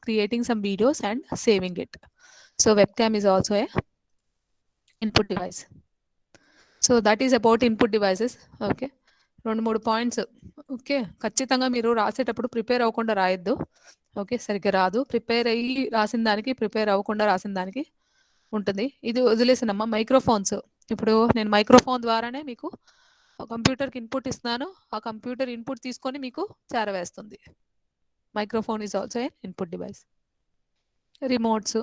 creating some videos and saving it. So webcam is also a input device. So that is about input devices. Okay, 2-3 points. Okay, ఖచ్చితంగా మీరు రాసేటప్పుడు prepare అవ్వకుండా రాయొద్దు. Okay, సరిగ్గా రాదు. Prepare అయ్యి రాసిన దానికి, ప్రిపేర్ అవ్వకుండా రాసిన దానికి ఉంటుంది. ఇది వదిలేసానమ్మా. మైక్రోఫోన్స్. ఇప్పుడు నేను మైక్రోఫోన్ ద్వారానే మీకు కంప్యూటర్కి ఇన్పుట్ ఇస్తున్నాను. ఆ కంప్యూటర్ ఇన్పుట్ తీసుకొని మీకు చేరవేస్తుంది. Microphone is also a input device. Remotes,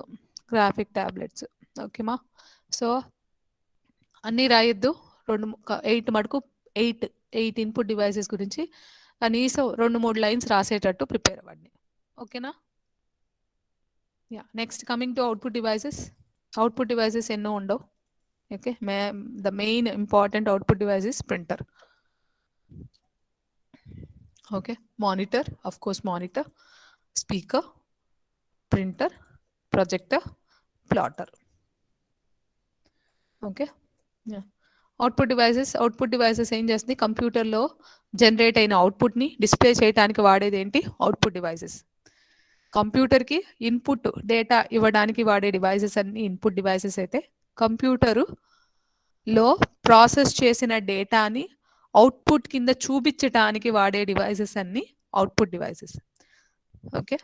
graphic tablets. ఓకేమా. సో అన్నీ రాయొద్దు. 8 మటుకు 8 ఇన్పుట్ డివైసెస్ గురించి కనీసం 2-3 లైన్స్ రాసేటట్టు ప్రిపేర్ అవ్వండి. ఓకేనా. Yeah, next coming to output devices. Output devices ఎన్నో ఉండవు. Okay, the main important output device is printer. Okay, monitor, of course monitor, speaker, printer, projector, platter. Okay, output devices ఏం చేస్తుంది? కంప్యూటర్లో generate అయిన అవుట్పుట్ని display చేయడానికి వాడేది ఏంటి? Output devices. కంప్యూటర్కి ఇన్పుట్ డేటా ఇవ్వడానికి వాడే డివైసెస్ అన్ని ఇన్పుట్ డివైసెస్ అయితే, కంప్యూటర్లో ప్రాసెస్ చేసిన డేటాని అవుట్పుట్ కింద చూపించడానికి వాడే డివైసెస్ అన్ని అవుట్పుట్ డివైసెస్. ఓకే,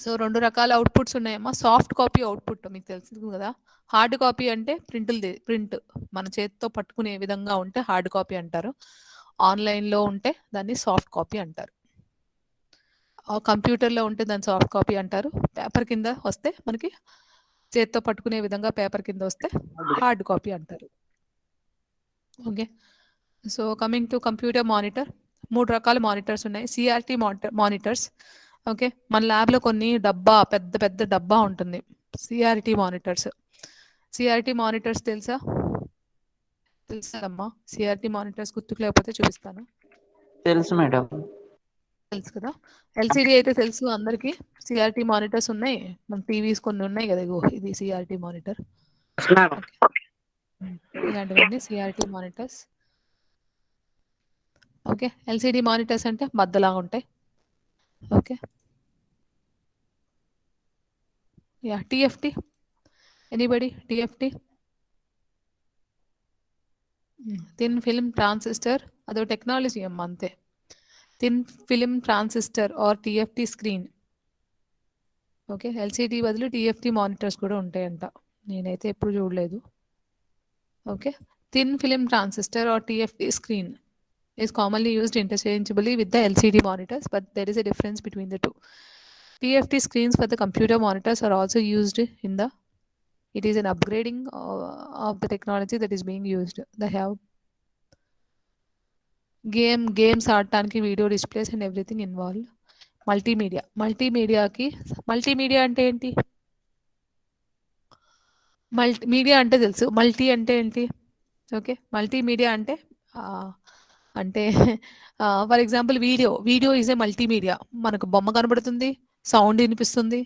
సో 2 రకాల అవుట్పుట్స్ ఉన్నాయమ్మా. సాఫ్ట్ కాపీ అవుట్పుట్ మీకు తెలుసు కదా. హార్డ్ కాపీ అంటే ప్రింట్ మన చేతితో పట్టుకునే విధంగా ఉంటే హార్డ్ కాపీ అంటారు. ఆన్లైన్లో ఉంటే దాన్ని సాఫ్ట్ కాపీ అంటారు. కంప్యూటర్లో ఉంటే దాన్ని సాఫ్ట్ కాపీ అంటారు. పేపర్ కింద వస్తే మనకి చేతితో పట్టుకునే విధంగా పేపర్ కింద వస్తే హార్డ్ కాపీ అంటారు. Okay, so coming to computer monitor. 3 రకాల మానిటర్స్ ఉన్నాయి. CRT monitors. ఓకే, మన ల్యాబ్లో కొన్ని పెద్ద పెద్ద డబ్బా ఉంటుంది. CRT monitors. సిఆర్టీ మానిటర్స్ తెలుసా అమ్మా? సిఆర్టీ మానిటర్స్ గుర్తుకు లేకపోతే చూపిస్తాను. తెలుసు మేడం. తెలుసు కదా. ఎల్సిడి అయితే తెలుసు అందరికి. సిఆర్టీ మానిటర్స్ ఉన్నాయి. మన టీవీస్ కొన్ని ఉన్నాయి కదా. ఇది సిఆర్టీ మానిటర్. ఇలాంటివన్నీ CRT monitors. Okay, LCD monitors అంటే బద్దలాగా ఉంటాయి. Okay, yeah. TFT, anybody? TFT, thin film transistor. అదో టెక్నాలజీ అమ్మ, అంతే. Thin film transistor or TFT screen. Okay, LCD బదులు టిఎఫ్టి మానిటర్స్ కూడా ఉంటాయంట. నేనైతే ఎప్పుడు చూడలేదు. Okay, thin film transistor or TFT screen is commonly used interchangeably with the LCD monitors, but there is a difference between the two. TFT screens for the computer monitors are also used in the, it is an upgrading of the technology that is being used. They have games ఆడటానికి video displays and everything involve. Multimedia అంటే ఏంటి? Media అంటే తెలుసు. Multi అంటే ఏంటి? Okay, multimedia అంటే for example video is a multimedia. మనకు బొమ్మ కనబడుతుంది, సౌండ్ వినిపిస్తుంది.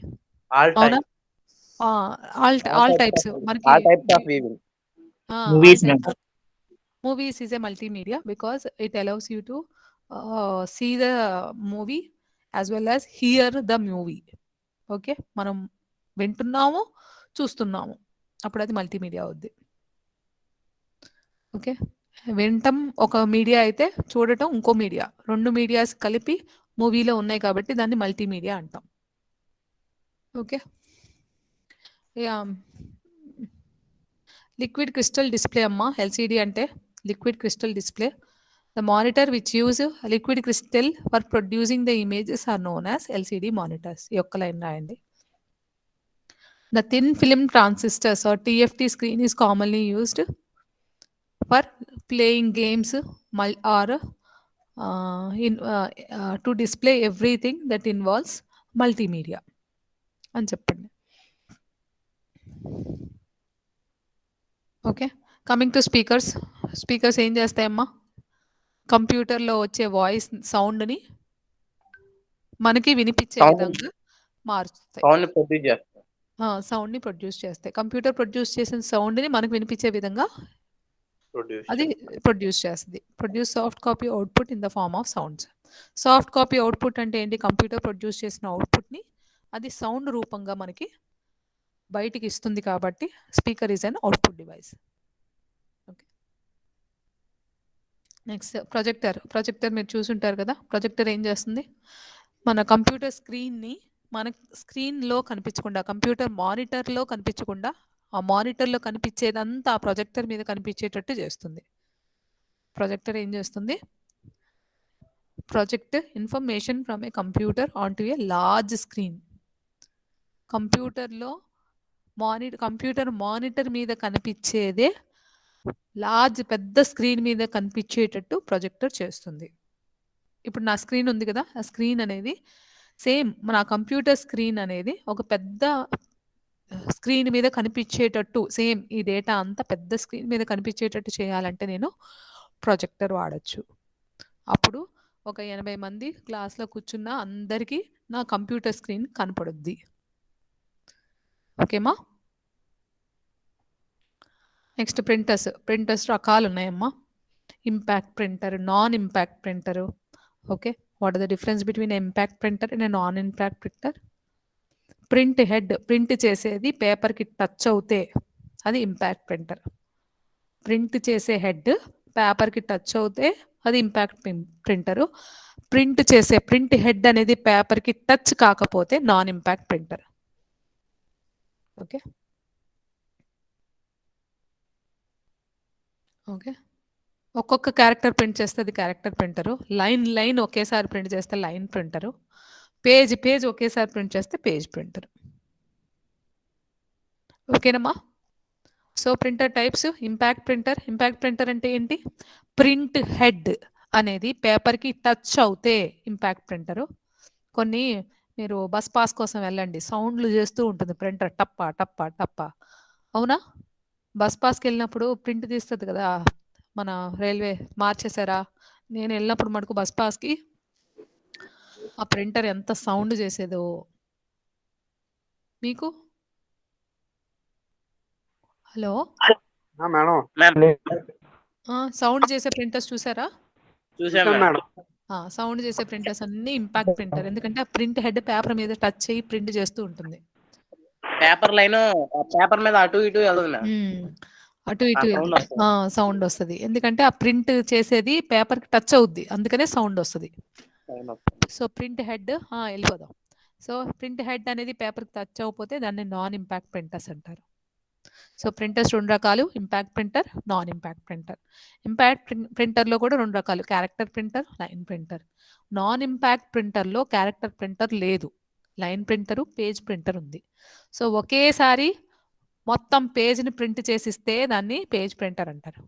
అవునా? All types. మనకి movies is a multimedia because it allows you to see the movie as well as hear the movie. Okay, మనం వింటున్నాము, చూస్తున్నాము, అప్పుడు అది మల్టీమీడియా అవుద్ది. ఓకే, వినటం ఒక మీడియా అయితే చూడటం ఇంకో మీడియా. 2 మీడియాస్ కలిపి మూవీలో ఉన్నాయి కాబట్టి దాన్ని మల్టీమీడియా అంటాం. ఓకే, లిక్విడ్ క్రిస్టల్ డిస్ప్లే అమ్మా. ఎల్సిడి అంటే liquid crystal display. The monitor which use liquid crystal for producing the images are known as LCD monitors. ఈ ఒక్క లైన్ రాయండి. The thin film transistors or TFT screen is commonly used for playing games or to display everything that involves multimedia అని చెప్పండి. Okay, coming to speakers ఏం చేస్తాయమ్మా? కంప్యూటర్లో వచ్చే voice సౌండ్ని మనకి వినిపించే విధంగా మారుస్తాయి. సౌండ్ని ప్రొడ్యూస్ చేస్తాయి. కంప్యూటర్ ప్రొడ్యూస్ చేసిన సౌండ్ని మనకు వినిపించే విధంగా అది ప్రొడ్యూస్ చేస్తుంది. Produce soft copy output in the form of sounds. Soft copy output అంటే ఏంటి? కంప్యూటర్ ప్రొడ్యూస్ చేసిన అవుట్పుట్ని అది సౌండ్ రూపంగా మనకి బయటికి ఇస్తుంది కాబట్టి speaker is an output device. Okay, next projector మీరు చూసుంటారు కదా. ప్రొజెక్టర్ ఏం చేస్తుంది? మన కంప్యూటర్ స్క్రీన్ని మన స్క్రీన్లో కనిపించకుండా, కంప్యూటర్ మానిటర్లో కనిపించకుండా, ఆ మానిటర్లో కనిపించేదంతా ఆ ప్రొజెక్టర్ మీద కనిపించేటట్టు చేస్తుంది. ప్రొజెక్టర్ ఏం చేస్తుంది? Project information from A computer on to a large screen. Computer monitor మీద కనిపించేదే లార్జ్ పెద్ద స్క్రీన్ మీద కనిపించేటట్టు ప్రొజెక్టర్ చేస్తుంది. ఇప్పుడు నా స్క్రీన్ ఉంది కదా, ఆ స్క్రీన్ అనేది సేమ్ నా కంప్యూటర్ స్క్రీన్ అనేది ఒక పెద్ద స్క్రీన్ మీద కనిపించేటట్టు, సేమ్ ఈ డేటా అంతా పెద్ద స్క్రీన్ మీద కనిపించేటట్టు చేయాలంటే నేను ప్రొజెక్టర్ వాడచ్చు. అప్పుడు ఒక 80 మంది క్లాస్లో కూర్చున్న అందరికీ నా కంప్యూటర్ స్క్రీన్ కనపడుద్ది. ఓకేమా? నెక్స్ట్ ప్రింటర్స్ రకాలు ఉన్నాయమ్మా. Impact printer, non impact printer. Okay, what are the difference between impact printer and non impact printer? Print head, print చేసేది పేపర్కి టచ్ అవుతే అది ఇంపాక్ట్ ప్రింటర్. ప్రింట్ చేసే హెడ్ పేపర్కి టచ్ అవుతే అది ఇంపాక్ట్ ప్రింటరు. ప్రింట్ హెడ్ అనేది పేపర్కి టచ్ కాకపోతే non impact printer. Okay okay, ఒక్కొక్క క్యారెక్టర్ ప్రింట్ చేస్తే అది క్యారెక్టర్ ప్రింటరు. లైన్ ఒకేసారి ప్రింట్ చేస్తే లైన్ ప్రింటరు. పేజ్ ఒకేసారి ప్రింట్ చేస్తే పేజ్ ప్రింటర్. ఓకేనమ్మా? So printer types: impact printer అంటే ఏంటి? ప్రింట్ హెడ్ అనేది పేపర్కి టచ్ అవుతే ఇంపాక్ట్ ప్రింటరు. కొన్ని మీరు బస్ పాస్ కోసం వెళ్ళండి, సౌండ్లు చేస్తూ ఉంటుంది ప్రింటర్, టప్ప టప్ప టప్ప. అవునా? బస్ పాస్కి వెళ్ళినప్పుడు ప్రింట్ తీస్తుంది కదా, మన రైల్వే మార్చేసారా? నేను వెళ్ళినప్పుడు మటుకు బస్ పాస్కి ఆ ప్రింటర్ ఎంత సౌండ్ చేసేదో. మీకు హలో సౌండ్ చేసే ప్రింటర్స్ చూసారా? సౌండ్ చేసే ప్రింటర్స్ అన్ని ఇంపాక్ట్ ప్రింటర్, ఎందుకంటే ఆ ప్రింట్ హెడ్ పేపర్ మీద టచ్ చేయి ప్రింట్ చేస్తూ ఉంటుంది. పేపర్ లైన్ పేపర్ మీద అటు ఇటు వెళ్తుంది. అటు ఇటు సౌండ్ వస్తుంది, ఎందుకంటే ఆ ప్రింట్ చేసేది పేపర్కి టచ్ అవుద్ది, అందుకనే సౌండ్ వస్తుంది. సో ప్రింట్ హెడ్ వెళ్ళిపోదాం. సో ప్రింట్ హెడ్ అనేది పేపర్కి టచ్ అవ్వకపోతే దాన్ని నాన్ ఇంపాక్ట్ ప్రింటర్స్ అంటారు. సో ప్రింటర్స్ రెండు రకాలు: impact printer, non impact printer. Impact ప్రింటర్లో కూడా రెండు రకాలు: character printer, line printer. Non impact ప్రింటర్లో క్యారెక్టర్ ప్రింటర్ లేదు, లైన్ ప్రింటరు, పేజ్ ప్రింటర్ ఉంది. సో ఒకేసారి మొత్తం పేజ్ని ప్రింట్ చేసిస్తే దాన్ని పేజ్ ప్రింటర్ అంటారు.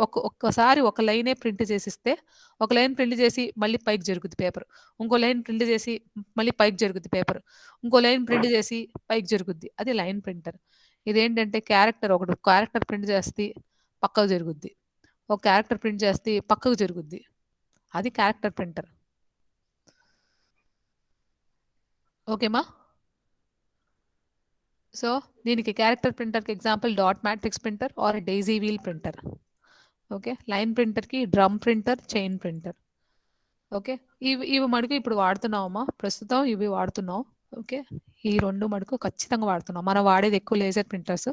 ఒక్కసారి ఒక లైనే ప్రింట్ చేసిస్తే, ఒక లైన్ ప్రింట్ చేసి మళ్ళీ పైకి జరుగుద్ది పేపర్, ఇంకో లైన్ ప్రింట్ చేసి మళ్ళీ పైకి జరుగుద్ది పేపర్, ఇంకో లైన్ ప్రింట్ చేసి పైకి జరుగుద్ది, అది లైన్ ప్రింటర్. ఇదేంటంటే ఒక క్యారెక్టర్ ప్రింట్ చేస్తే పక్కకు జరుగుద్ది, ఒక క్యారెక్టర్ ప్రింట్ చేస్తే పక్కకు జరుగుద్ది, అది క్యారెక్టర్ ప్రింటర్. ఓకేమా? సో దీనికి క్యారెక్టర్ ప్రింటర్కి example dot matrix printer or daisy wheel printer. Okay, line ప్రింటర్కి drum printer, chain printer. Okay, ఇవి మటుకు ఇప్పుడు వాడుతున్నామమ్మా, ప్రస్తుతం ఇవి వాడుతున్నాం. ఓకే, ఈ రెండు మటుకు ఖచ్చితంగా వాడుతున్నాం. మనం వాడేది ఎక్కువ లేజర్ ప్రింటర్స్.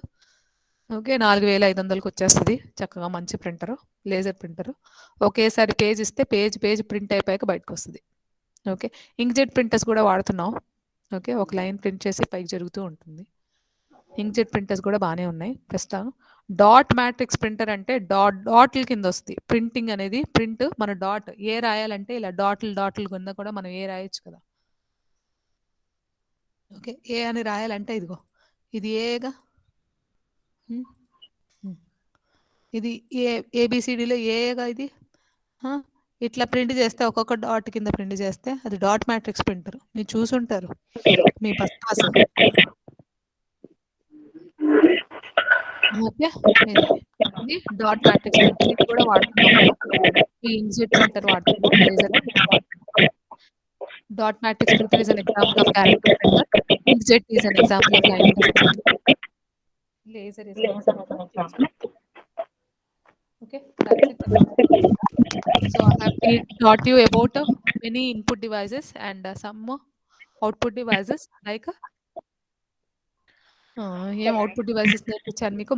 ఓకే, 4500కి వచ్చేస్తుంది చక్కగా మంచి ప్రింటరు, లేజర్ ప్రింటరు. ఒకేసారి పేజ్ ఇస్తే పేజ్ ప్రింట్ అయిపోయాక బయటకు వస్తుంది. ఓకే, ఇంక్జెట్ ప్రింటర్స్ కూడా వాడుతున్నాం. ఓకే, ఒక లైన్ ప్రింట్ చేసి పైకి జరుగుతూ ఉంటుంది. ఇంక్జెట్ ప్రింటర్స్ కూడా బాగానే ఉన్నాయి ప్రస్తుతం. డాట్ మ్యాట్రిక్స్ ప్రింటర్ అంటే డాట్ల కింద వస్తుంది ప్రింటింగ్ అనేది. ప్రింట్ మన డాట్ ఏ రాయాలంటే ఇలా డాట్లు కింద కూడా మనం ఏ రాయొచ్చు కదా. ఓకే, ఏ అని రాయాలంటే ఇదిగో ఇది ఏగా, ఇది ఏబిసిడిలో ఏగా, ఇది ఇట్లా ప్రింట్ చేస్తే ఒక్కొక్క డాట్ కింద ప్రింట్ చేస్తే అది డాట్ మ్యాట్రిక్స్ ప్రింటర్. మీరు చూసుంటారు మీ బస్ పాస్. ఓకే, ఇది డాట్ మ్యాట్రిక్స్ ప్రింటర్, ఇది కూడా వాడుతున్నాం మనం. ఈ ఇంక్జెట్ ప్రింటర్ వాడుతున్నాం, laser dot matrix printer is an example of character printer. Inkjet is an example of line printer. Laser is an example of laser. Okay, that's it. So I have taught you about many input devices and some output devices like ఏం output devices నేర్పించాను మీకు.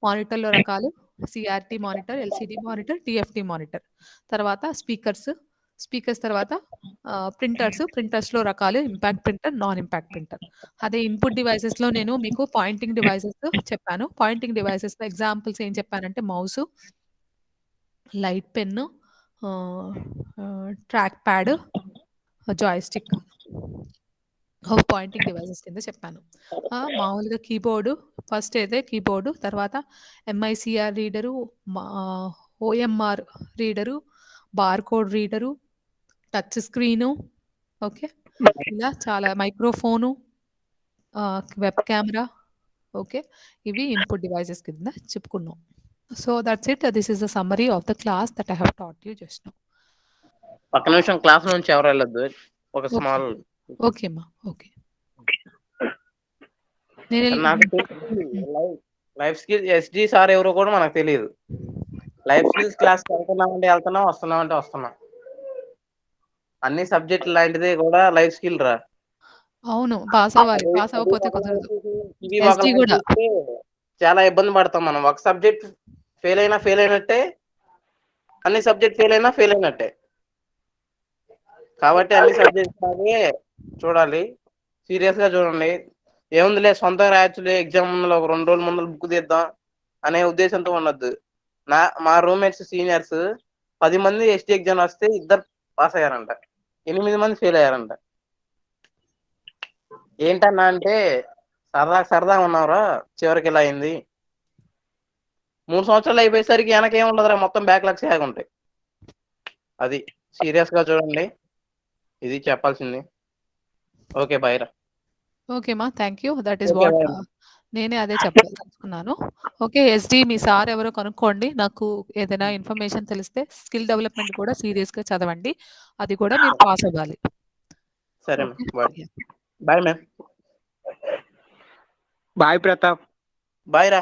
మానిటర్లో రకాలు CRT monitor, LCD monitor, TFT monitor. తర్వాత speakers తర్వాత ప్రింటర్స్లో రకాలు impact printer, non impact printer. అదే ఇన్పుట్ డివైసెస్లో నేను మీకు పాయింటింగ్ డివైసెస్ చెప్పాను. పాయింటింగ్ డివైసెస్లో ఎగ్జాంపుల్స్ ఏం చెప్పానంటే mouse, light pen, track pad, joystick pointing devices కింద చెప్పాను. మామూలుగా కీబోర్డు ఫస్ట్ అయితే కీబోర్డు, తర్వాత MICR reader, OMR reader, barcode reader, touch screen. Okay. ఇలా చాలా మైక్రోఫోను, వెబ్ కెమెరా. ఓకే. ఇవి ఇన్పుట్ డివైసెస్ కింద చెప్పుకున్నాం. So that's it. This is the summary of the class that I have taught you just now. పక్క నిమిషం class నుంచి ఎవరు వెళ్ళొద్దు. ఒక స్మాల్ ఓకే అమ్మా. ఓకే. నేను నాకు లైఫ్ స్కిల్ ఎస్జి సార్ ఎవరో కూడా మనకు తెలియదు. లైఫ్ స్కిల్స్ క్లాస్ వెళ్తున్నామంటే వెళ్తున్నాం, వస్తున్నామంటే వస్తున్నాం. అన్ని సబ్జెక్టులు లాంటిదే కూడా లైఫ్ స్కిల్ రా. అవును. పాస్ అవ్వాలి. పాస్ అవ్వకపోతే కుదరదు. ఇది ఎస్జి కూడా చాలా ఇబ్బంది పడతాం మనం. ఒక సబ్జెక్ట్ ఫెయిల్ అయినట్టే, అన్ని సబ్జెక్ట్ ఫెయిల్ అయినట్టే. కాబట్టి అన్ని సబ్జెక్ట్స్ లాగే చూడాలి, సీరియస్ గా చూడండి. ఏముందిలే సొంతంగా రాయొచ్చులే, ఎగ్జామ్ ముందు ఒక 2 రోజుల ముందు బుక్ తీద్దాం అనే ఉద్దేశంతో ఉండొద్దు. మా రూమ్మేట్స్ సీనియర్స్ 10 మంది ఎస్టీ ఎగ్జామ్ వస్తే 2 పాస్ అయ్యారంట, 8 మంది ఫెయిల్ అయ్యారంట. ఏంటన్నా అంటే సరదా ఉన్నారా, చివరికి ఇలా అయింది. 3 సంవత్సరాలు అయిపోయేసరికి వెనకేం ఉండదురా, మొత్తం బ్యాక్లాగ్స్ ఉంటాయి. అది సీరియస్ గా చూడండి, ఇది చెప్పాల్సింది. ఓకే బై రా. ఓకే మా, thank you. That is what నేనే అదే చెప్పాలనుకున్నాను. ఓకే ఎస్డి మీ సార్ ఎవరో కనుక్కోండి. నాకు ఏదైనా ఇన్ఫర్మేషన్ తెలిస్తే స్కిల్ డెవలప్మెంట్ కూడా సీరియస్గా చదవండి, అది కూడా మీరు పాస్ అవ్వాలి. సరే bye ma'am. Bye Pratap. Bye రా.